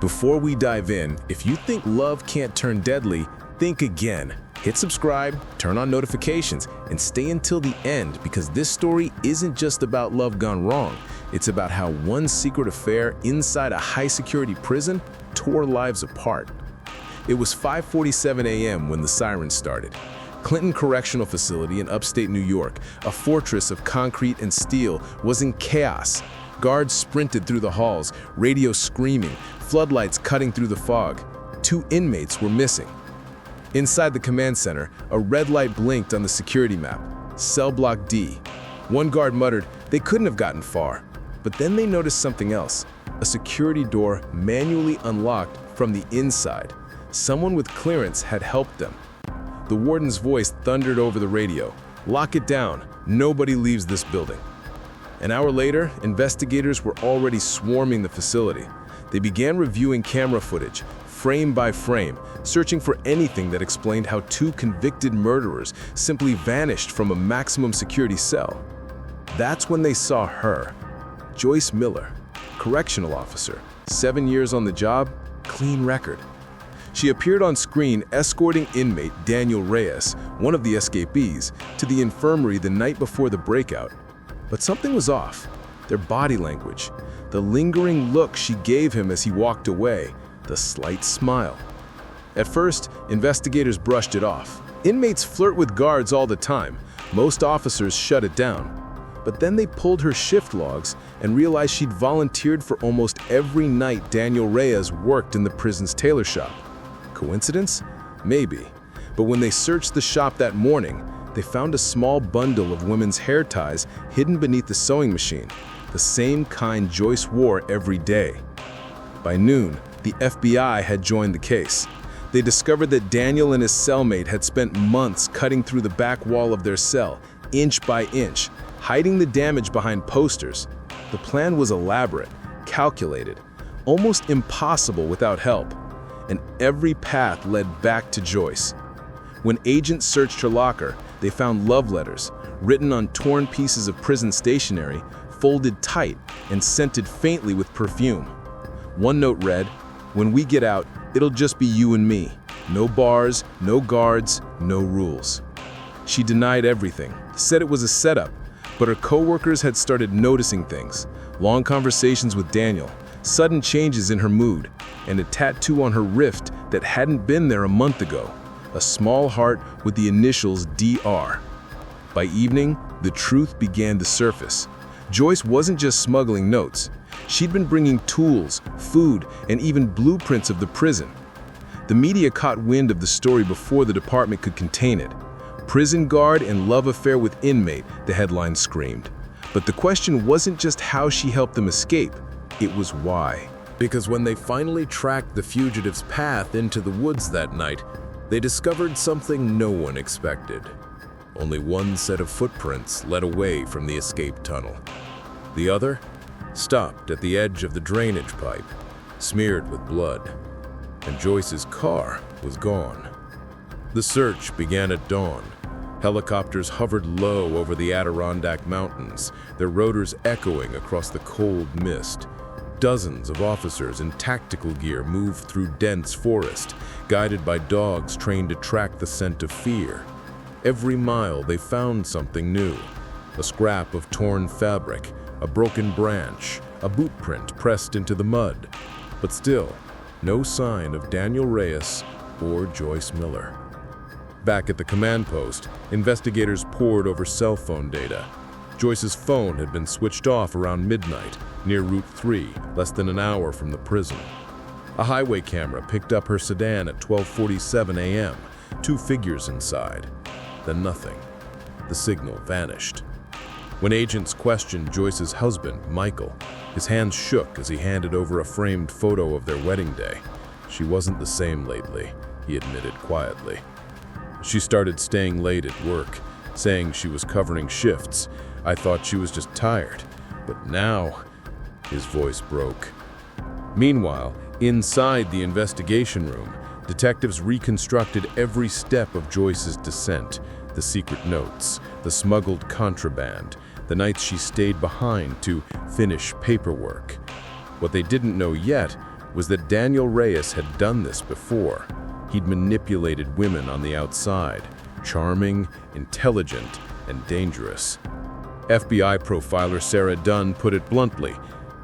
Before we dive in, if you think love can't turn deadly, think again. Hit subscribe, turn on notifications, and stay until the end because this story isn't just about love gone wrong. It's about how one secret affair inside a high-security prison tore lives apart. It was 5:47 a.m. when the sirens started. Clinton Correctional Facility in upstate New York, a fortress of concrete and steel, was in chaos. Guards sprinted through the halls, radio screaming, floodlights cutting through the fog. 2 inmates were missing. Inside the command center, a red light blinked on the security map. Cell block D. One guard muttered they couldn't have gotten far. But then they noticed something else. A security door manually unlocked from the inside. Someone with clearance had helped them. The warden's voice thundered over the radio. "Lock it down. Nobody leaves this building." An hour later, investigators were already swarming the facility. They began reviewing camera footage, frame by frame, searching for anything that explained how 2 convicted murderers simply vanished from a maximum security cell. That's when they saw her, Joyce Miller, correctional officer, 7 years on the job, clean record. She appeared on screen escorting inmate Daniel Reyes, one of the escapees, to the infirmary the night before the breakout. But something was off. Their body language, the lingering look she gave him as he walked away, the slight smile. At first, investigators brushed it off. Inmates flirt with guards all the time. Most officers shut it down. But then they pulled her shift logs and realized she'd volunteered for almost every night Daniel Reyes worked in the prison's tailor shop. Coincidence? Maybe. But when they searched the shop that morning, they found a small bundle of women's hair ties hidden beneath the sewing machine, the same kind Joyce wore every day. By noon, the FBI had joined the case. They discovered that Daniel and his cellmate had spent months cutting through the back wall of their cell, inch by inch, hiding the damage behind posters. The plan was elaborate, calculated, almost impossible without help, and every path led back to Joyce. When agents searched her locker, they found love letters, written on torn pieces of prison stationery, folded tight and scented faintly with perfume. One note read, "When we get out, it'll just be you and me. No bars, no guards, no rules." She denied everything, said it was a setup, but her co-workers had started noticing things. Long conversations with Daniel, sudden changes in her mood, and a tattoo on her wrist that hadn't been there a month ago. A small heart with the initials DR. By evening, the truth began to surface. Joyce wasn't just smuggling notes. She'd been bringing tools, food, and even blueprints of the prison. The media caught wind of the story before the department could contain it. "Prison guard and love affair with inmate," the headline screamed. But the question wasn't just how she helped them escape, it was why. Because when they finally tracked the fugitive's path into the woods that night, they discovered something no one expected. Only one set of footprints led away from the escape tunnel. The other stopped at the edge of the drainage pipe, smeared with blood, and Joyce's car was gone. The search began at dawn. Helicopters hovered low over the Adirondack Mountains, their rotors echoing across the cold mist. Dozens of officers in tactical gear moved through dense forest, guided by dogs trained to track the scent of fear. Every mile they found something new. A scrap of torn fabric, a broken branch, a boot print pressed into the mud. But still, no sign of Daniel Reyes or Joyce Miller. Back at the command post, investigators pored over cell phone data. Joyce's phone had been switched off around midnight, near Route 3, less than an hour from the prison. A highway camera picked up her sedan at 12:47 a.m., 2 figures inside. Then nothing. The signal vanished. When agents questioned Joyce's husband, Michael, his hands shook as he handed over a framed photo of their wedding day. "She wasn't the same lately," he admitted quietly. "She started staying late at work, saying she was covering shifts. I thought she was just tired. But now..." His voice broke. Meanwhile, inside the investigation room, detectives reconstructed every step of Joyce's descent, the secret notes, the smuggled contraband, the nights she stayed behind to finish paperwork. What they didn't know yet was that Daniel Reyes had done this before. He'd manipulated women on the outside, charming, intelligent, and dangerous. FBI profiler Sarah Dunn put it bluntly,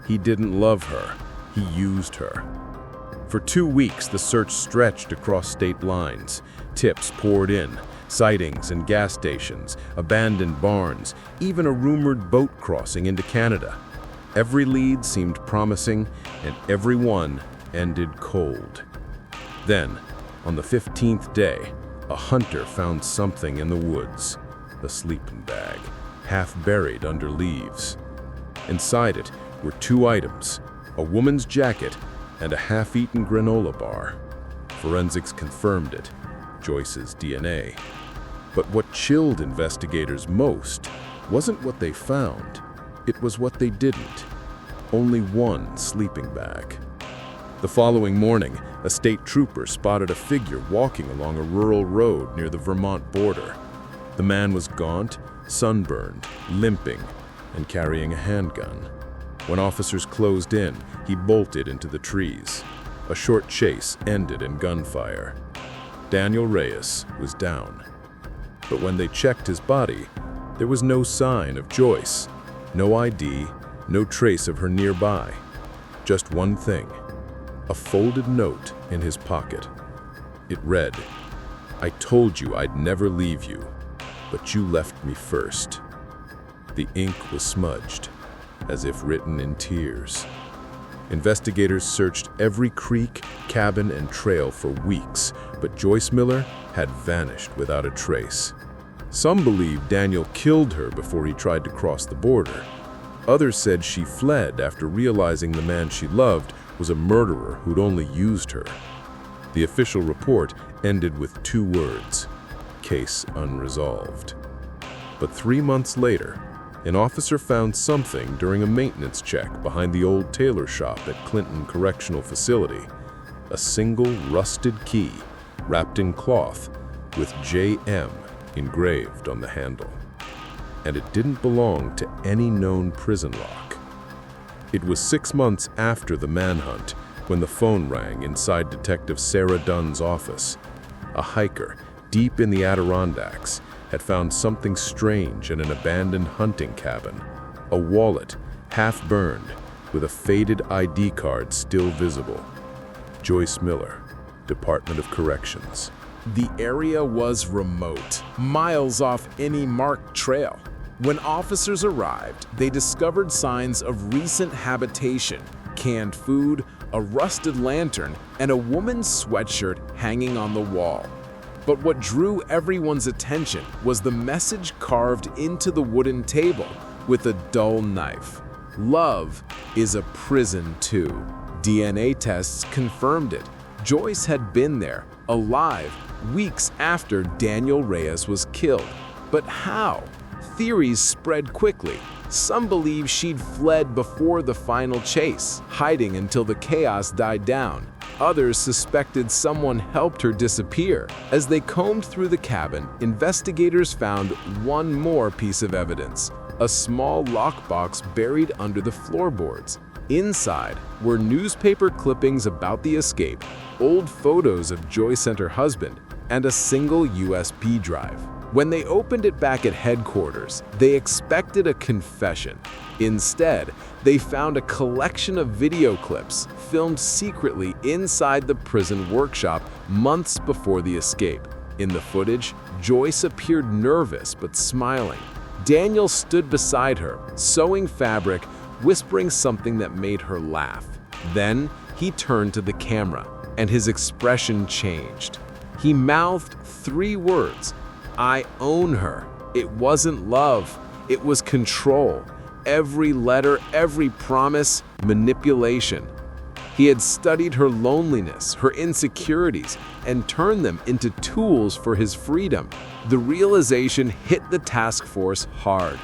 he didn't love her, he used her. For 2 weeks, the search stretched across state lines. Tips poured in, sightings in gas stations, abandoned barns, even a rumored boat crossing into Canada. Every lead seemed promising, and every one ended cold. Then, on the 15th day, a hunter found something in the woods, a sleeping bag, half buried under leaves. Inside it were 2 items, a woman's jacket and a half-eaten granola bar. Forensics confirmed it, Joyce's DNA. But what chilled investigators most wasn't what they found, it was what they didn't. Only one sleeping bag. The following morning, a state trooper spotted a figure walking along a rural road near the Vermont border. The man was gaunt, sunburned, limping, and carrying a handgun. When officers closed in, he bolted into the trees. A short chase ended in gunfire. Daniel Reyes was down. But when they checked his body, there was no sign of Joyce, no ID, no trace of her nearby. Just one thing, a folded note in his pocket. It read, "I told you I'd never leave you, but you left me first." The ink was smudged, as if written in tears. Investigators searched every creek, cabin, and trail for weeks, but Joyce Miller had vanished without a trace. Some believed Daniel killed her before he tried to cross the border. Others said she fled after realizing the man she loved was a murderer who'd only used her. The official report ended with 2 words, case unresolved. But 3 months later, an officer found something during a maintenance check behind the old tailor shop at Clinton Correctional Facility. A single rusted key, wrapped in cloth, with JM engraved on the handle. And it didn't belong to any known prison lock. It was 6 months after the manhunt when the phone rang inside Detective Sarah Dunn's office. A hiker, deep in the Adirondacks, had found something strange in an abandoned hunting cabin. A wallet, half burned, with a faded ID card still visible. Joyce Miller, Department of Corrections. The area was remote, miles off any marked trail. When officers arrived, they discovered signs of recent habitation, canned food, a rusted lantern, and a woman's sweatshirt hanging on the wall. But what drew everyone's attention was the message carved into the wooden table with a dull knife. Love is a prison too. DNA tests confirmed it. Joyce had been there, alive, weeks after Daniel Reyes was killed. But how? Theories spread quickly. Some believe she'd fled before the final chase, hiding until the chaos died down. Others suspected someone helped her disappear. As they combed through the cabin, investigators found one more piece of evidence, a small lockbox buried under the floorboards. Inside were newspaper clippings about the escape, old photos of Joyce and her husband, and a single USB drive. When they opened it back at headquarters, they expected a confession. Instead, they found a collection of video clips filmed secretly inside the prison workshop months before the escape. In the footage, Joyce appeared nervous but smiling. Daniel stood beside her, sewing fabric, whispering something that made her laugh. Then he turned to the camera, and his expression changed. He mouthed 3 words, "I own her." It wasn't love, it was control. Every letter, every promise, manipulation. He had studied her loneliness, her insecurities, and turned them into tools for his freedom. The realization hit the task force hard.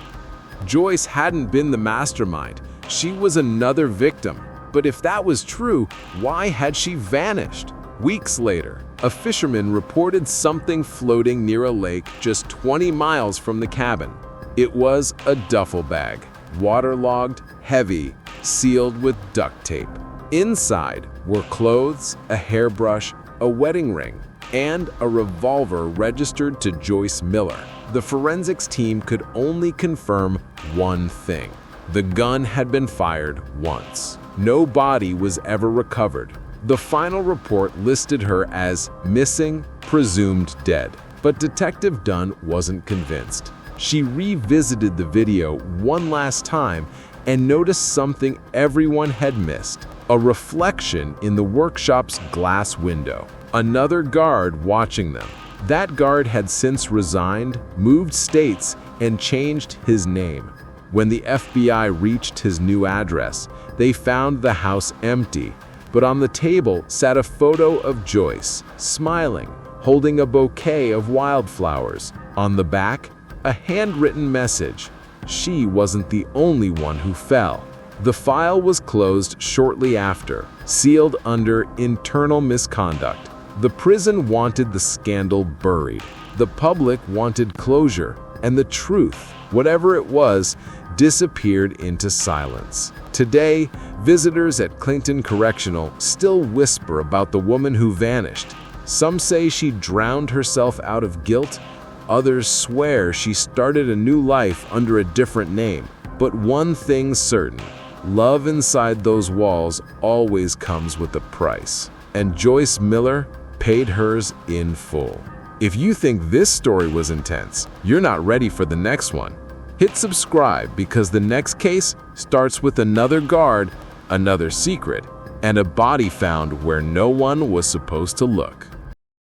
Joyce hadn't been the mastermind, she was another victim. But if that was true, why had she vanished? Weeks later, a fisherman reported something floating near a lake just 20 miles from the cabin. It was a duffel bag, waterlogged, heavy, sealed with duct tape. Inside were clothes, a hairbrush, a wedding ring, and a revolver registered to Joyce Miller. The forensics team could only confirm one thing. The gun had been fired once. No body was ever recovered. The final report listed her as missing, presumed dead. But Detective Dunn wasn't convinced. She revisited the video one last time and noticed something everyone had missed: a reflection in the workshop's glass window. Another guard watching them. That guard had since resigned, moved states, and changed his name. When the FBI reached his new address, they found the house empty, but on the table sat a photo of Joyce, smiling, holding a bouquet of wildflowers. On the back, a handwritten message. She wasn't the only one who fell. The file was closed shortly after, sealed under internal misconduct. The prison wanted the scandal buried. The public wanted closure, and the truth, whatever it was, disappeared into silence. Today, visitors at Clinton Correctional still whisper about the woman who vanished. Some say she drowned herself out of guilt. Others swear she started a new life under a different name. But one thing's certain: love inside those walls always comes with a price. And Joyce Miller paid hers in full. If you think this story was intense, you're not ready for the next one. Hit subscribe, because the next case starts with another guard, another secret, and a body found where no one was supposed to look.